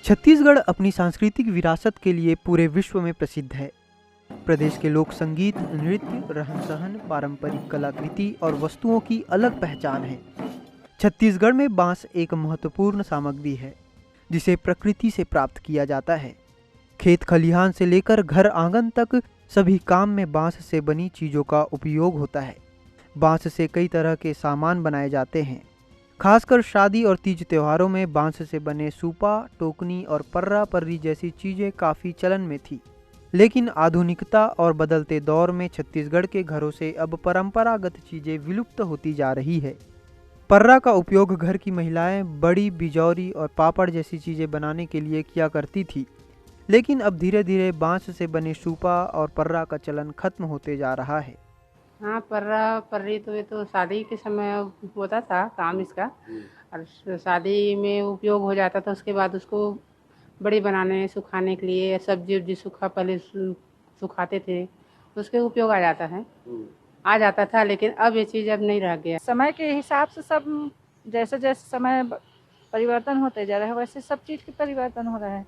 छत्तीसगढ़ अपनी सांस्कृतिक विरासत के लिए पूरे विश्व में प्रसिद्ध है। प्रदेश के लोक संगीत, नृत्य, रहन सहन, पारंपरिक कलाकृति और वस्तुओं की अलग पहचान है। छत्तीसगढ़ में बांस एक महत्वपूर्ण सामग्री है जिसे प्रकृति से प्राप्त किया जाता है। खेत खलिहान से लेकर घर आंगन तक सभी काम में बांस से बनी चीज़ों का उपयोग होता है। बांस से कई तरह के सामान बनाए जाते हैं। खासकर शादी और तीज त्योहारों में बांस से बने सूपा, टोकनी और पर्रा पर्री जैसी चीज़ें काफ़ी चलन में थी। लेकिन आधुनिकता और बदलते दौर में छत्तीसगढ़ के घरों से अब परंपरागत चीज़ें विलुप्त होती जा रही है। पर्रा का उपयोग घर की महिलाएं बड़ी, बिजौरी और पापड़ जैसी चीज़ें बनाने के लिए किया करती थी। लेकिन अब धीरे धीरे बांस से बने सूपा और पर्रा का चलन खत्म होते जा रहा है। हाँ, पर्रा पर्री तो ये तो शादी के समय होता था काम इसका, और शादी में उपयोग हो जाता था। उसके बाद उसको बड़ी बनाने सुखाने के लिए सब्जी उब्जी सूखा पहले सुखाते थे, उसके उपयोग आ जाता था। लेकिन अब ये चीज़ अब नहीं रह गया। समय के हिसाब से सब जैसे जैसे समय परिवर्तन होते जा रहा है वैसे सब चीज़ के परिवर्तन हो रहा है।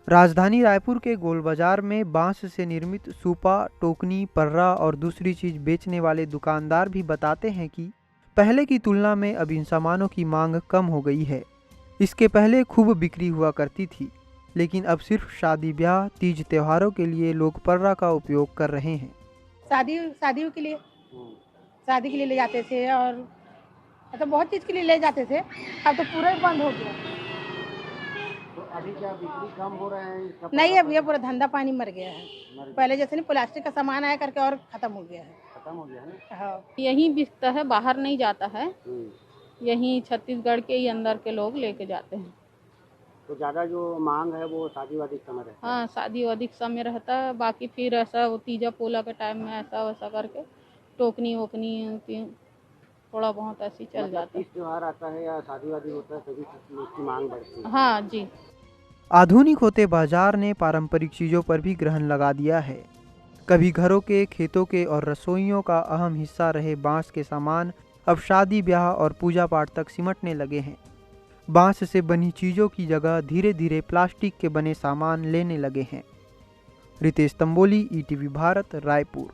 राजधानी रायपुर के गोल बाजार में बांस से निर्मित सूपा, टोकनी, पर्रा और दूसरी चीज बेचने वाले दुकानदार भी बताते हैं कि पहले की तुलना में अब इन सामानों की मांग कम हो गई है। इसके पहले खूब बिक्री हुआ करती थी, लेकिन अब सिर्फ शादी ब्याह, तीज त्योहारों के लिए लोग पर्रा का उपयोग कर रहे हैं। शादियों के लिए शादी के लिए ले जाते थे और मतलब बहुत चीज़ के लिए ले जाते थे। अब तो पूरा ही बंद हो गया। तो अभी क्या बिक्री कम हो रहा है? नहीं, अब ये पूरा धंधा पानी मर गया है। पहले जैसे नहीं प्लास्टिक का सामान आया करके और खत्म हो गया है ना। हाँ, यहीं बिकता है, बाहर नहीं जाता है। यहीं छत्तीसगढ़ के ही अंदर के लोग लेके जाते हैं। तो ज़्यादा जो मांग है वो शादी वादी समय रहता है? हाँ, शादी वादी के समय रहता है। बाकी फिर ऐसा वो तीजा पोला के टाइम में ऐसा वैसा करके टोकनी वोकनी थोड़ा बहुत ऐसी चल जाता है। त्योहार आता है या शादी वादी होता है तभी उसकी मांग बढ़ती है। हाँ जी। आधुनिक होते बाजार ने पारंपरिक चीज़ों पर भी ग्रहण लगा दिया है। कभी घरों के, खेतों के और रसोइयों का अहम हिस्सा रहे बांस के सामान अब शादी ब्याह और पूजा पाठ तक सिमटने लगे हैं। बांस से बनी चीज़ों की जगह धीरे धीरे प्लास्टिक के बने सामान लेने लगे हैं। रितेश तंबोली, ईटीवी भारत, रायपुर।